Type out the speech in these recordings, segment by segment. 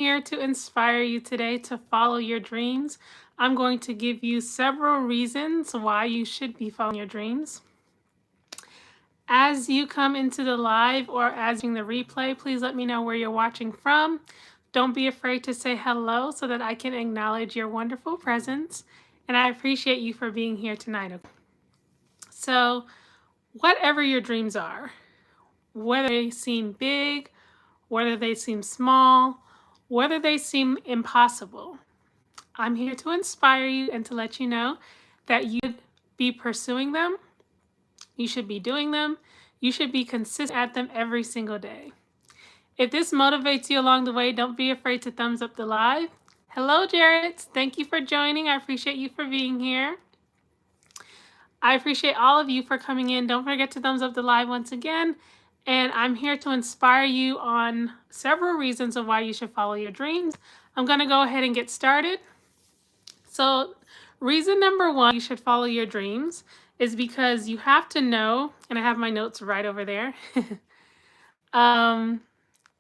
here to inspire you today to follow your dreams. I'm going to give you several reasons why you should be following your dreams. As you come into the live or as you're the replay, please let me know where you're watching from. Don't be afraid to say hello so that I can acknowledge your wonderful presence. And I appreciate you for being here tonight. So, whatever your dreams are, whether they seem big, whether they seem small, whether they seem impossible, I'm here to inspire you and to let you know that you should be pursuing them. You should be doing them. You should be consistent at them every single day. If this motivates you along the way, don't be afraid to thumbs up the live. Hello, Jared. Thank you for joining. I appreciate you for being here. I appreciate all of you for coming in. Don't forget to thumbs up the live once again. And I'm here to inspire you on several reasons of why you should follow your dreams. I'm going to go ahead and get started. So, reason number one you should follow your dreams is because you have to know, and I have my notes right over there, that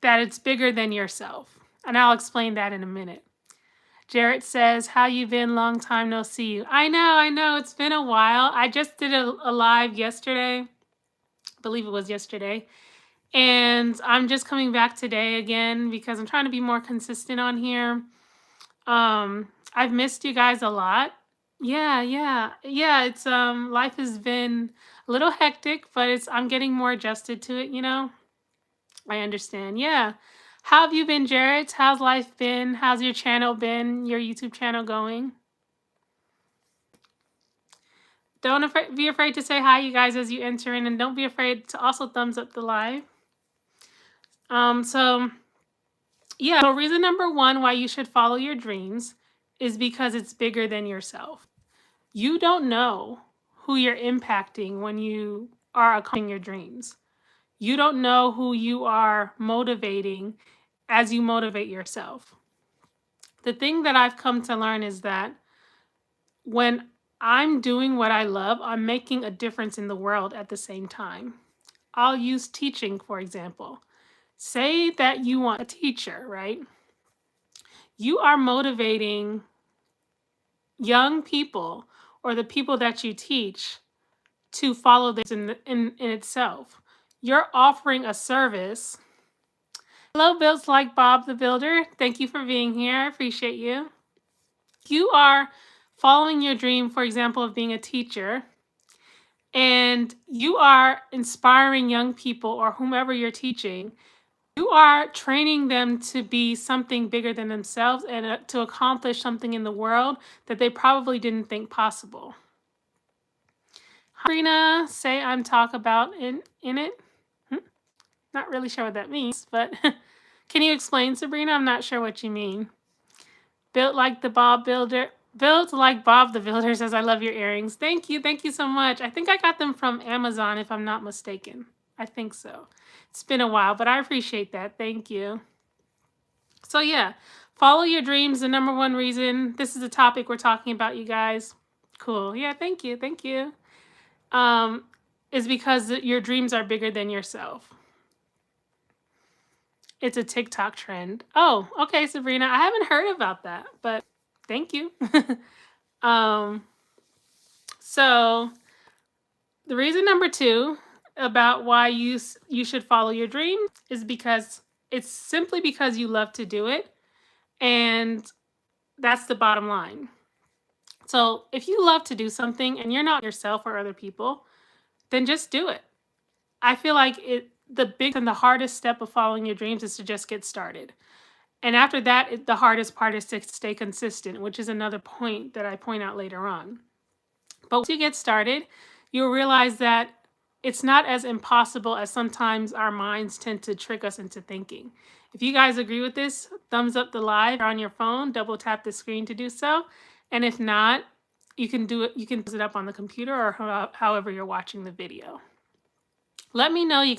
it's bigger than yourself. And I'll explain that in a minute. Jarrett says, how you been? Long time no see you. I know. It's been a while. I just did a live yesterday. I believe it was yesterday. And I'm just coming back today again because I'm trying to be more consistent on here. I've missed you guys a lot. Yeah. It's life has been a little hectic, but I'm getting more adjusted to it, I understand. Yeah. How have you been, Jarrett? How's life been? How's your channel been? Your YouTube channel going? Don't be afraid to say hi, you guys, as you enter in, and don't be afraid to also thumbs up the live. So reason number one why you should follow your dreams is because it's bigger than yourself. You don't know who you're impacting when you are accomplishing your dreams. You don't know who you are motivating as you motivate yourself. The thing that I've come to learn is that when I'm doing what I love, I'm making a difference in the world at the same time. I'll use teaching, for example. Say that you want a teacher, right? You are motivating young people or the people that you teach to follow this in itself. You're offering a service. Hello, Builds Like Bob the Builder. Thank you for being here. I appreciate you. You are following your dream, for example, of being a teacher, and you are inspiring young people or whomever you're teaching. You are training them to be something bigger than themselves and to accomplish something in the world that they probably didn't think possible. Sabrina, say I'm talk about in it. Not really sure what that means, but can you explain, Sabrina? I'm not sure what you mean. Built like Bob the Builder says, I love your earrings. Thank you so much. I think I got them from Amazon, if I'm not mistaken. I think so. It's been a while, but I appreciate that. Thank you. So yeah, follow your dreams. The number one reason. This is the topic we're talking about, you guys. Cool. Yeah, thank you. Is because your dreams are bigger than yourself. It's a TikTok trend. Oh, okay, Sabrina. I haven't heard about that, but thank you. So the reason number two about why you should follow your dream is because it's simply because you love to do it. And that's the bottom line. So if you love to do something and you're not yourself or other people, then just do it. I feel like the big and the hardest step of following your dreams is to just get started. And after that, the hardest part is to stay consistent, which is another point that I point out later on. But once you get started, you'll realize that it's not as impossible as sometimes our minds tend to trick us into thinking. If you guys agree with this, thumbs up the live on your phone, double tap the screen to do so. And if not, you can do it. You can put it up on the computer or however you're watching the video. Let me know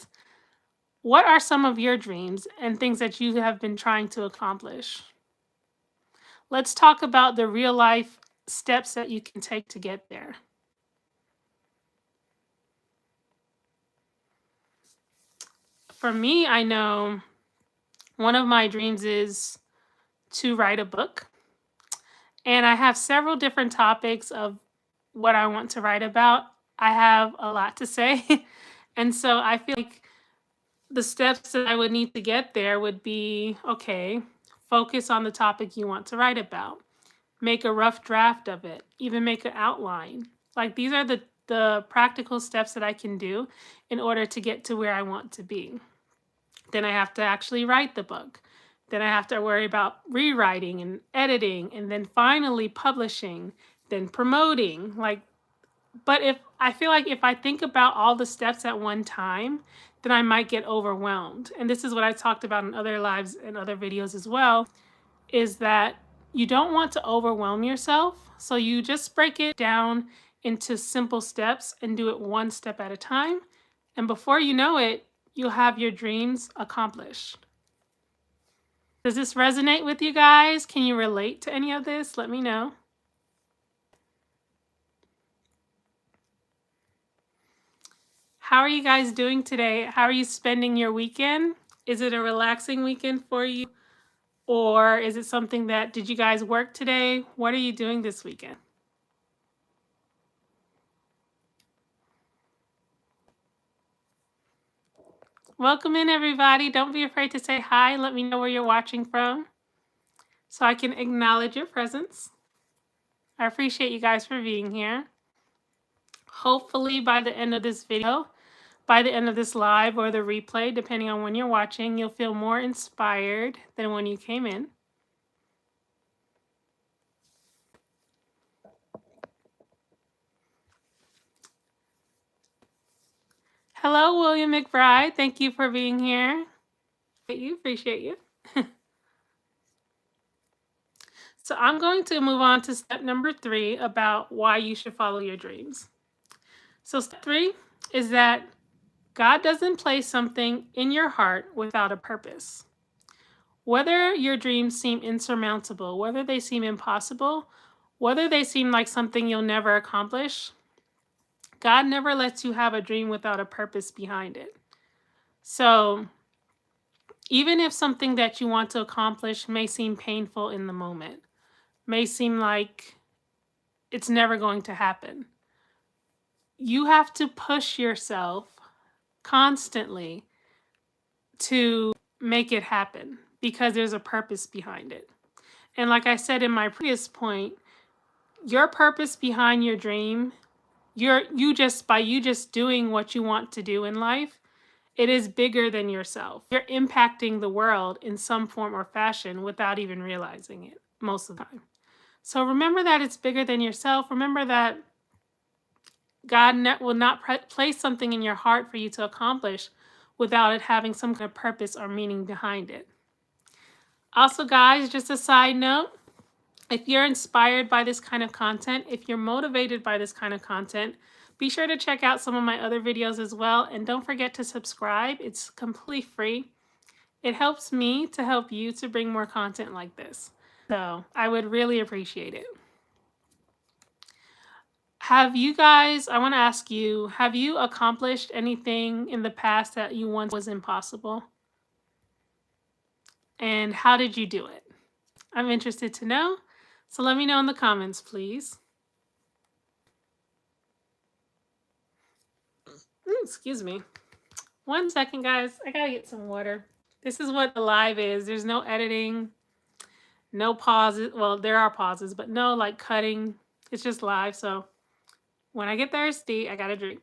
what are some of your dreams and things that you have been trying to accomplish. Let's talk about the real life steps that you can take to get there. For me, I know one of my dreams is to write a book. And I have several different topics of what I want to write about. I have a lot to say. And so I feel like the steps that I would need to get there would be, okay, focus on the topic you want to write about. Make a rough draft of it, even make an outline. Like these are the practical steps that I can do in order to get to where I want to be. Then I have to actually write the book. Then I have to worry about rewriting and editing, and then finally publishing, then promoting. But if I feel like if I think about all the steps at one time, then I might get overwhelmed. And this is what I talked about in other lives and other videos as well, is that you don't want to overwhelm yourself. So you just break it down into simple steps and do it one step at a time. And before you know it, you'll have your dreams accomplished. Does this resonate with you guys? Can you relate to any of this? Let me know. How are you guys doing today? How are you spending your weekend? Is it a relaxing weekend for you? Or is it something that, did you guys work today? What are you doing this weekend? Welcome in, everybody. Don't be afraid to say hi. Let me know where you're watching from so I can acknowledge your presence. I appreciate you guys for being here. Hopefully by the end of this video, by the end of this live or the replay, depending on when you're watching, you'll feel more inspired than when you came in. Hello, William McBride. Thank you for being here. Appreciate you. So I'm going to move on to step number 3 about why you should follow your dreams. So step 3 is that God doesn't place something in your heart without a purpose. Whether your dreams seem insurmountable, whether they seem impossible, whether they seem like something you'll never accomplish, God never lets you have a dream without a purpose behind it. So even if something that you want to accomplish may seem painful in the moment, may seem like it's never going to happen, you have to push yourself constantly to make it happen because there's a purpose behind it. And like I said in my previous point, your purpose behind your dream, you just doing what you want to do in life, it is bigger than yourself. You're impacting the world in some form or fashion without even realizing it most of the time. So remember that it's bigger than yourself. Remember that God will not place something in your heart for you to accomplish without it having some kind of purpose or meaning behind it. Also, guys, just a side note, if you're inspired by this kind of content, if you're motivated by this kind of content, be sure to check out some of my other videos as well. And don't forget to subscribe. It's completely free. It helps me to help you to bring more content like this. So I would really appreciate it. Have you guys, I want to ask you, have you accomplished anything in the past that you once was impossible? And how did you do it? I'm interested to know. So let me know in the comments, please. Excuse me. 1 second, guys. I gotta get some water. This is what the live is. There's no editing, no pauses. Well, there are pauses, but no like cutting. It's just live. So when I get thirsty, I gotta drink.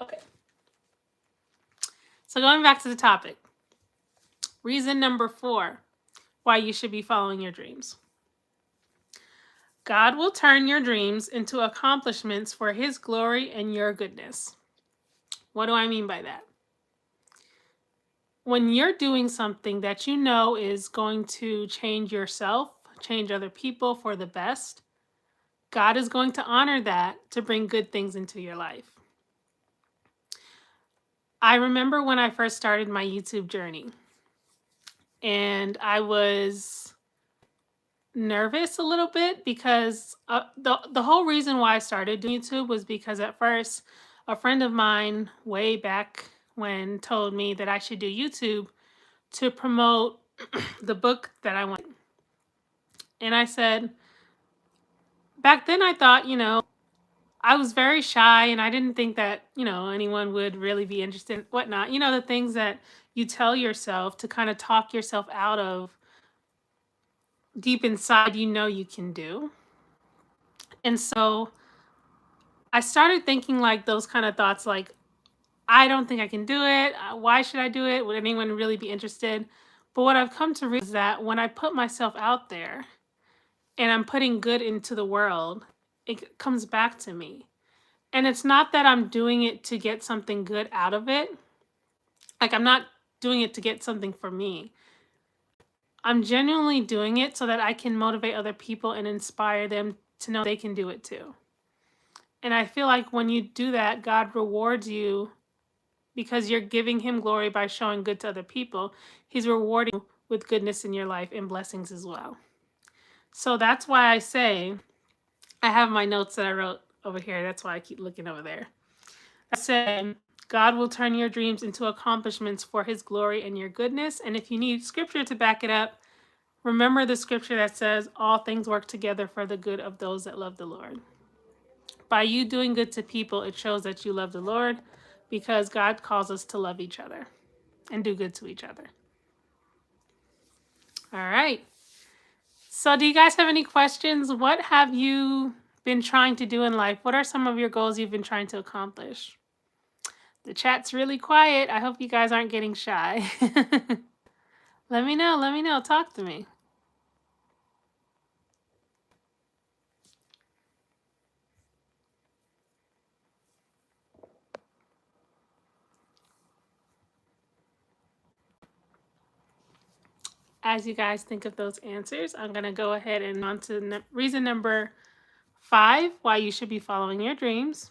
Okay. So going back to the topic. Reason number 4 why you should be following your dreams. God will turn your dreams into accomplishments for His glory and your goodness. What do I mean by that? When you're doing something that you know is going to change yourself, change other people for the best, God is going to honor that to bring good things into your life. I remember when I first started my YouTube journey, and I was nervous a little bit because the whole reason why I started doing YouTube was because at first a friend of mine way back when told me that I should do YouTube to promote the book that I want. And I said, back then I thought, I was very shy and I didn't think that, anyone would really be interested in whatnot. The things that you tell yourself to kind of talk yourself out of deep inside, you can do. And so I started thinking like those kind of thoughts like, I don't think I can do it. Why should I do it? Would anyone really be interested? But what I've come to realize is that when I put myself out there and I'm putting good into the world, it comes back to me. And it's not that I'm doing it to get something good out of it. Like, I'm not doing it to get something for me. I'm genuinely doing it so that I can motivate other people and inspire them to know they can do it too. And I feel like when you do that, God rewards you because you're giving him glory by showing good to other people. He's rewarding you with goodness in your life and blessings as well. So that's why I say, I have my notes that I wrote over here. That's why I keep looking over there. I say, God will turn your dreams into accomplishments for his glory and your goodness. And if you need scripture to back it up, remember the scripture that says, all things work together for the good of those that love the Lord. By you doing good to people, it shows that you love the Lord because God calls us to love each other and do good to each other. All right. So do you guys have any questions? What have you been trying to do in life? What are some of your goals you've been trying to accomplish? The chat's really quiet. I hope you guys aren't getting shy. Let me know. Let me know. Talk to me. As you guys think of those answers, I'm going to go ahead and on to reason number 5, why you should be following your dreams.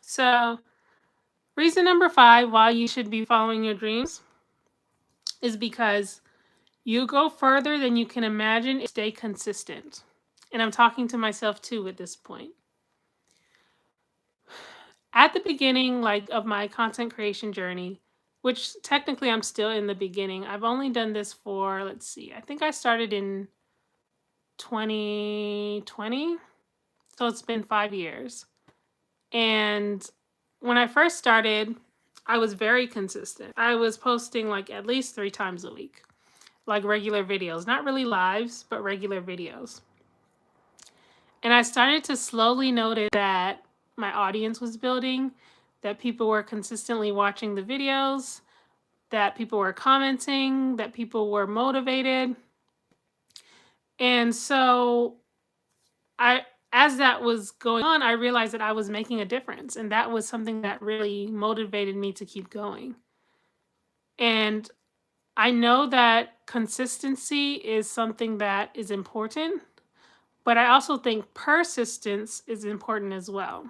So, reason number 5, why you should be following your dreams is because you go further than you can imagine and stay consistent. And I'm talking to myself too at this point. At the beginning, like, of my content creation journey, which technically I'm still in the beginning. I've only done this for, let's see, I think I started in 2020. So it's been 5 years. And when I first started, I was very consistent. I was posting like at least 3 times a week, like regular videos, not really lives, but regular videos. And I started to slowly notice that my audience was building, that people were consistently watching the videos, that people were commenting, that people were motivated. And so as that was going on, I realized that I was making a difference. And that was something that really motivated me to keep going. And I know that consistency is something that is important, but I also think persistence is important as well.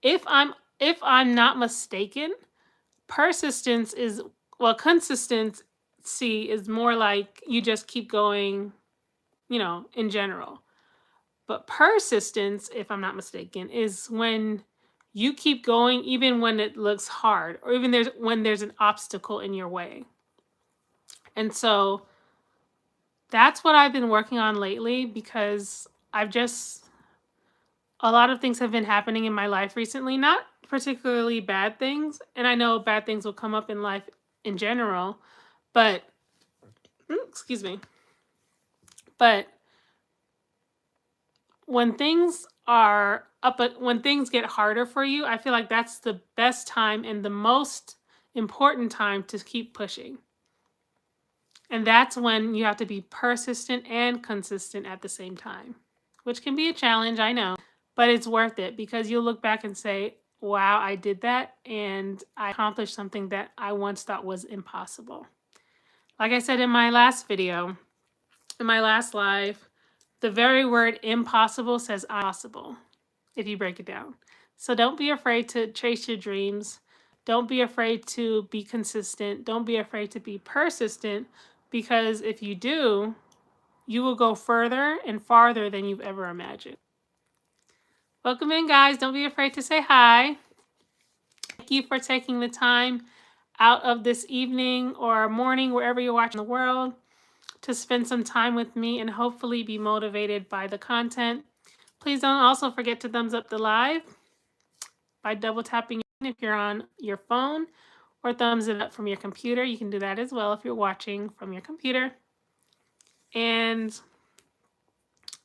If I'm not mistaken, persistence is, well, consistency is more like you just keep going, in general. But persistence, if I'm not mistaken, is when you keep going even when it looks hard or even when there's an obstacle in your way. And so that's what I've been working on lately because a lot of things have been happening in my life recently, not particularly bad things. And I know bad things will come up in life in general, but, excuse me. But when things get harder for you, I feel like that's the best time and the most important time to keep pushing. And that's when you have to be persistent and consistent at the same time, which can be a challenge, I know, but it's worth it because you'll look back and say, wow, I did that and I accomplished something that I once thought was impossible. Like I said in my last video, in my last live, the very word impossible says possible if you break it down. So don't be afraid to chase your dreams. Don't be afraid to be consistent. Don't be afraid to be persistent because if you do, you will go further and farther than you've ever imagined. Welcome in, guys. Don't be afraid to say hi. you for taking the time out of this evening or morning, wherever you're watching the world, to spend some time with me and hopefully be motivated by the content. Please don't also forget to thumbs up the live by double tapping if you're on your phone, or thumbs it up from your computer. You can do that as well if you're watching from your computer. And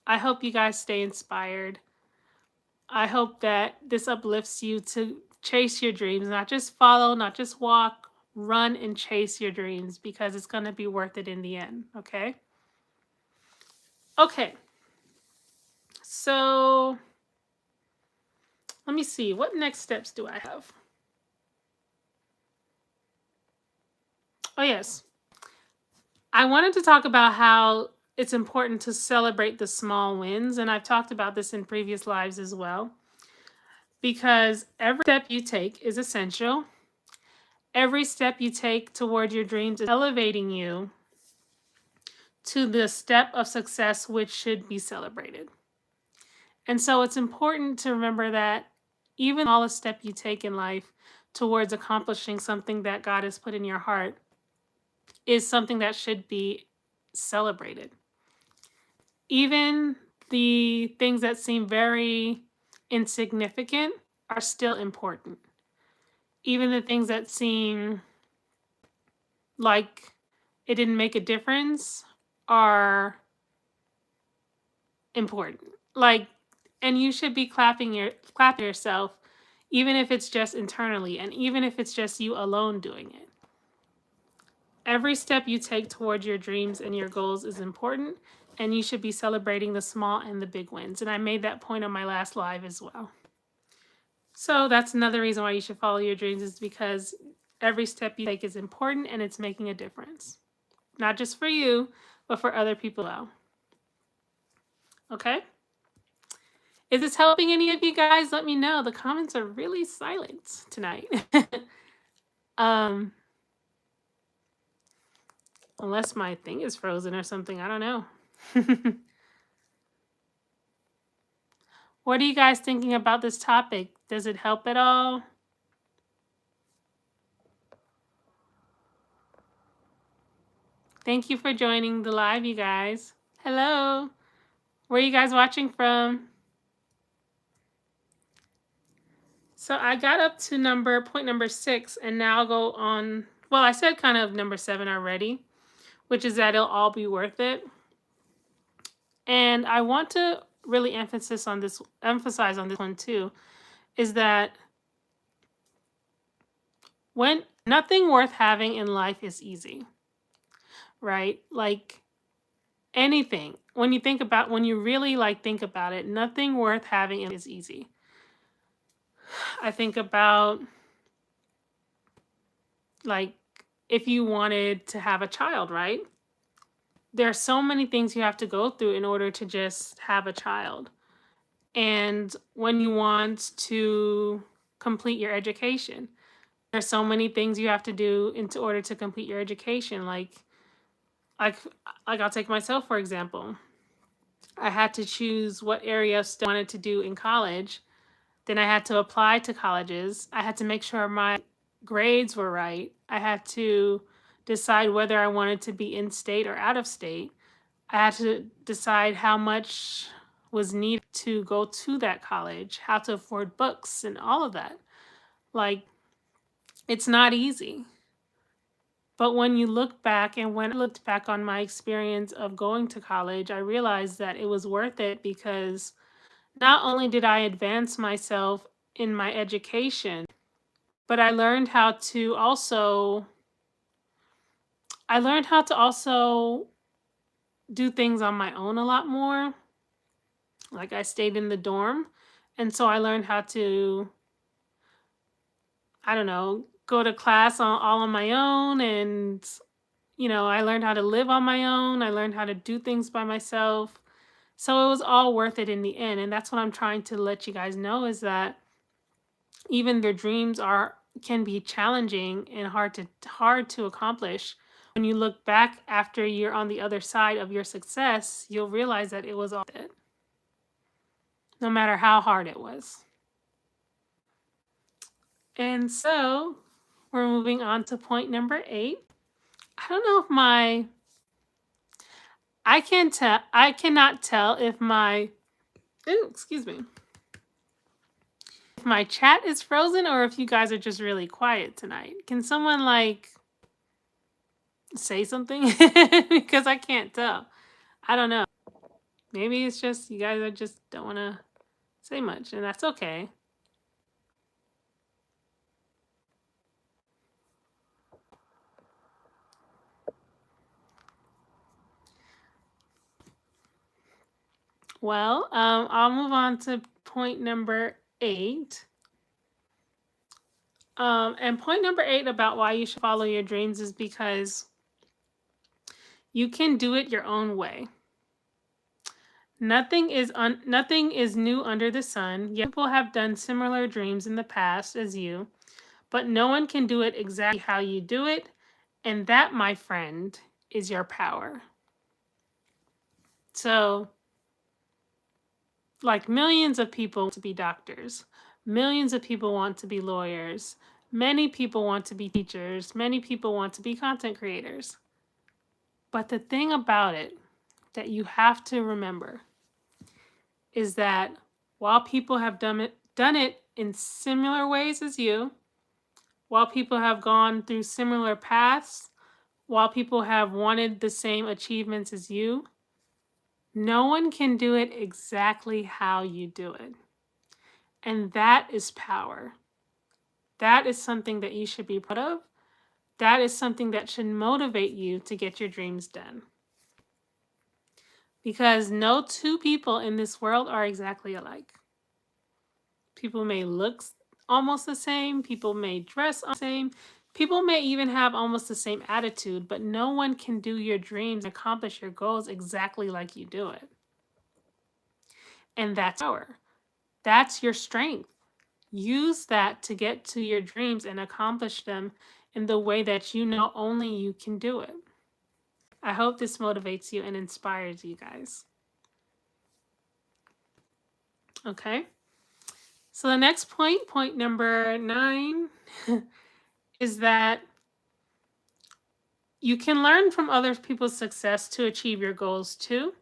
I hope you guys stay inspired. I hope that this uplifts you to chase your dreams, not just follow, not just walk, run and chase your dreams, because it's going to be worth it in the end, okay? Okay. So let me see. What next steps do I have? Oh, yes. I wanted to talk about how it's important to celebrate the small wins. And I've talked about this in previous lives as well. Because every step you take is essential. Every step you take toward your dreams is elevating you to the step of success, which should be celebrated. And so it's important to remember that even the smallest step you take in life towards accomplishing something that God has put in your heart is something that should be celebrated. Even the things that seem very insignificant are still important. Even the things that seem like it didn't make a difference are important. And you should be clapping yourself, even if it's just internally, and even if it's just you alone doing it. Every step you take towards your dreams and your goals is important, and you should be celebrating the small and the big wins. And I made that point on my last live as well. So that's another reason why you should follow your dreams, is because every step you take is important and it's making a difference. Not just for you, but for other people as well. Okay? Is this helping any of you guys? Let me know. The comments are really silent tonight. Unless my thing is frozen or something. I don't know. What are you guys thinking about this topic? Does it help at all? Thank you for joining the live, you guys. Hello. Where are you guys watching from? So I got up to point number 6, and now I'll go on. Well, I said kind of number 7 already, which is that it'll all be worth it. And I want to really emphasize on this one too, is that when nothing worth having in life is easy, right? Like anything, when you really think about it, nothing worth having is easy. I think about if you wanted to have a child, right? There are so many things you have to go through in order to just have a child. And when you want to complete your education, there's so many things you have to do in order to complete your education. Like I'll take myself, for example. I had to choose what area I wanted to do in college. Then I had to apply to colleges. I had to make sure my grades were right. I had to decide whether I wanted to be in state or out of state. I had to decide how much was needed to go to that college, how to afford books and all of that. It's not easy. But when you look back, and when I looked back on my experience of going to college, I realized that it was worth it, because not only did I advance myself in my education, but I learned how to also do things on my own a lot more. Like I stayed in the dorm, and so I learned how to, I don't know, go to class all on my own, and I learned how to live on my own. I learned how to do things by myself. So it was all worth it in the end. And that's what I'm trying to let you guys know, is that even your dreams can be challenging and hard to accomplish. When you look back after you're on the other side of your success, you'll realize that it was all it, no matter how hard it was. And so we're moving on to point number 8. I don't know if I cannot tell if excuse me, if my chat is frozen or if you guys are just really quiet tonight. Can someone say something? Because I can't tell. I don't know. Maybe it's just you guys just don't want to say much, and that's okay. Well, I'll move on to point number 8. And point number 8 about why you should follow your dreams is because you can do it your own way. Nothing is new under the sun. Yet people have done similar dreams in the past as you, but no one can do it exactly how you do it, and that, my friend, is your power. So, like, millions of people want to be doctors. Millions of people want to be lawyers. Many people want to be teachers. Many people want to be content creators. But the thing about it that you have to remember is that while people have done it in similar ways as you, while people have gone through similar paths, while people have wanted the same achievements as you, no one can do it exactly how you do it. And that is power. That is something that you should be proud of. That is something that should motivate you to get your dreams done. Because no two people in this world are exactly alike. People may look almost the same, people may dress the same, people may even have almost the same attitude, but no one can do your dreams and accomplish your goals exactly like you do it. And that's power. That's your strength. Use that to get to your dreams and accomplish them in the way that you know only you can do it. I hope this motivates you and inspires you guys. Okay? So the next point number 9, is that you can learn from other people's success to achieve your goals too.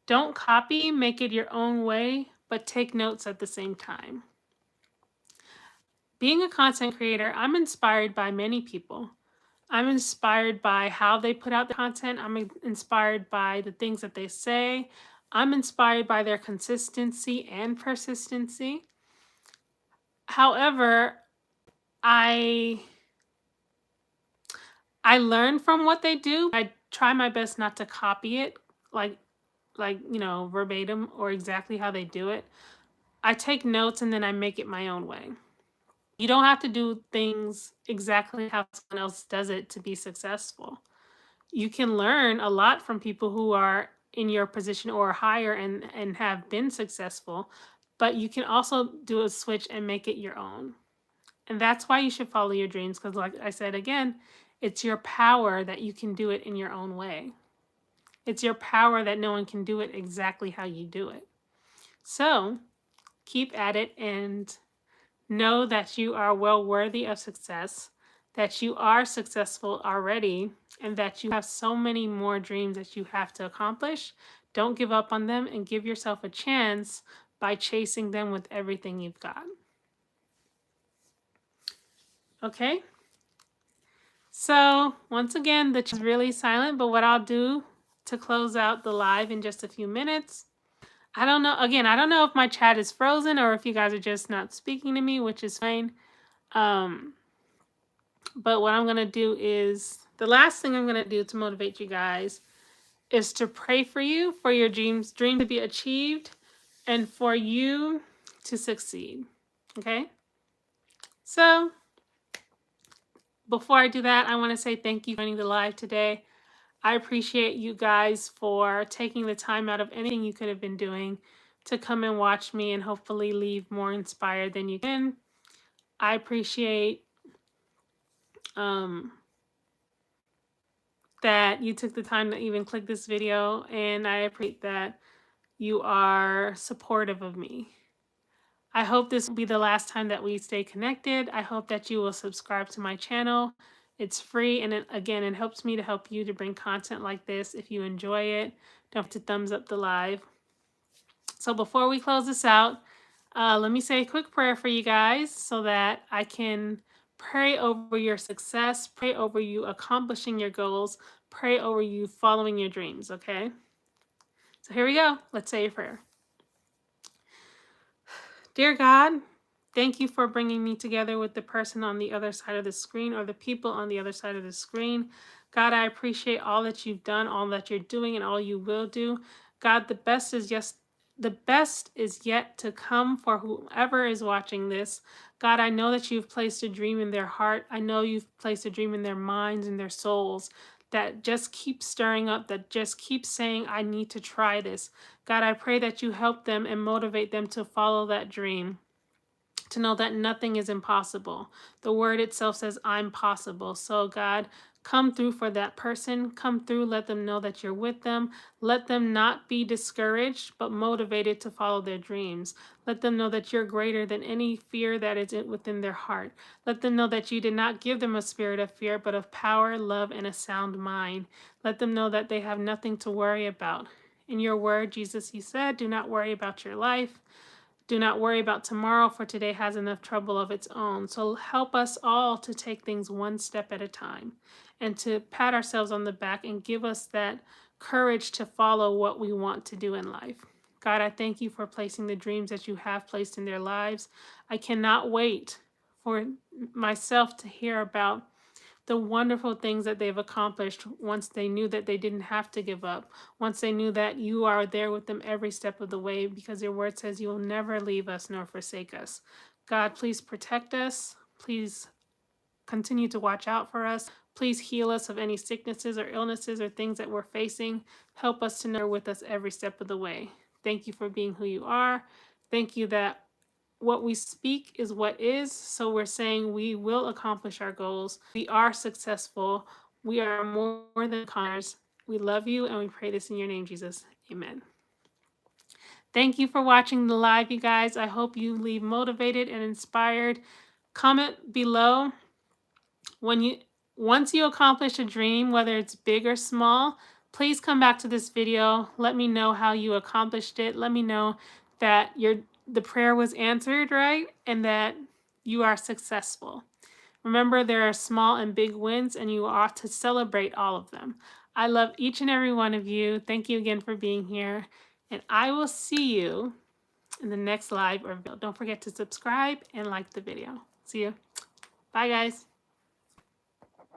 Don't copy, make it your own way, but take notes at the same time. Being a content creator, I'm inspired by many people. I'm inspired by how they put out the content. I'm inspired by the things that they say. I'm inspired by their consistency and persistency. However, I learn from what they do. I try my best not to copy it like verbatim or exactly how they do it. I take notes and then I make it my own way. You don't have to do things exactly how someone else does it to be successful. You can learn a lot from people who are in your position or higher and have been successful, but you can also do a switch and make it your own. And that's why you should follow your dreams, because like I said again, it's your power that you can do it in your own way. It's your power that no one can do it exactly how you do it. So keep at it and know that you are well worthy of success, that you are successful already, and that you have so many more dreams that you have to accomplish. Don't give up on them and give yourself a chance by chasing them with everything you've got. Okay? So, once again, the chat is really silent, but what I'll do to close out the live in just a few minutes, I don't know if my chat is frozen or if you guys are just not speaking to me, which is fine. But what I'm going to do is, the last thing I'm going to do to motivate you guys is to pray for you, for your dreams to be achieved, and for you to succeed. Okay? So, before I do that, I want to say thank you for joining the live today. I appreciate you guys for taking the time out of anything you could have been doing to come and watch me and hopefully leave more inspired than you can. I appreciate that you took the time to even click this video, and I appreciate that you are supportive of me. I hope this will be the last time that we stay connected. I hope that you will subscribe to my channel. It's free, and again, it helps me to help you to bring content like this. If you enjoy it, don't forget to thumbs up the live. So before we close this out, let me say a quick prayer for you guys so that I can pray over your success, pray over you accomplishing your goals, pray over you following your dreams, okay? So here we go. Let's say a prayer. Dear God, thank you for bringing me together with the person on the other side of the screen or the people on the other side of the screen. God, I appreciate all that you've done, all that you're doing, and all you will do. God, the best is yet to come for whoever is watching this. God, I know that you've placed a dream in their heart. I know you've placed a dream in their minds and their souls that just keep stirring up, that just keep saying, I need to try this. God, I pray that you help them and motivate them to follow that dream, to know that nothing is impossible. The word itself says, I'm possible. So, God, come through for that person. Come through. Let them know that you're with them. Let them not be discouraged, but motivated to follow their dreams. Let them know that you're greater than any fear that is within their heart. Let them know that you did not give them a spirit of fear, but of power, love, and a sound mind. Let them know that they have nothing to worry about. In your word, Jesus, you said, do not worry about your life. Do not worry about tomorrow, for today has enough trouble of its own. So help us all to take things one step at a time and to pat ourselves on the back and give us that courage to follow what we want to do in life. God, I thank you for placing the dreams that you have placed in their lives. I cannot wait for myself to hear about the wonderful things that they've accomplished once they knew that they didn't have to give up, once they knew that you are there with them every step of the way, because your word says you will never leave us nor forsake us. God, please protect us. Please continue to watch out for us. Please heal us of any sicknesses or illnesses or things that we're facing. Help us to know you're with us every step of the way. Thank you for being who you are. Thank you that what we speak is what is. So we're saying we will accomplish our goals. We are successful. We are more than conquerors. We love you and we pray this in your name, Jesus. Amen. Thank you for watching the live, you guys. I hope you leave motivated and inspired. Comment below when you once you accomplish a dream, whether it's big or small, please come back to this video. Let me know how you accomplished it. Let me know that the prayer was answered, right? And that you are successful. Remember, there are small and big wins, and you ought to celebrate all of them. I love each and every one of you. Thank you again for being here. And I will see you in the next live or video. Don't forget to subscribe and like the video. See you. Bye, guys.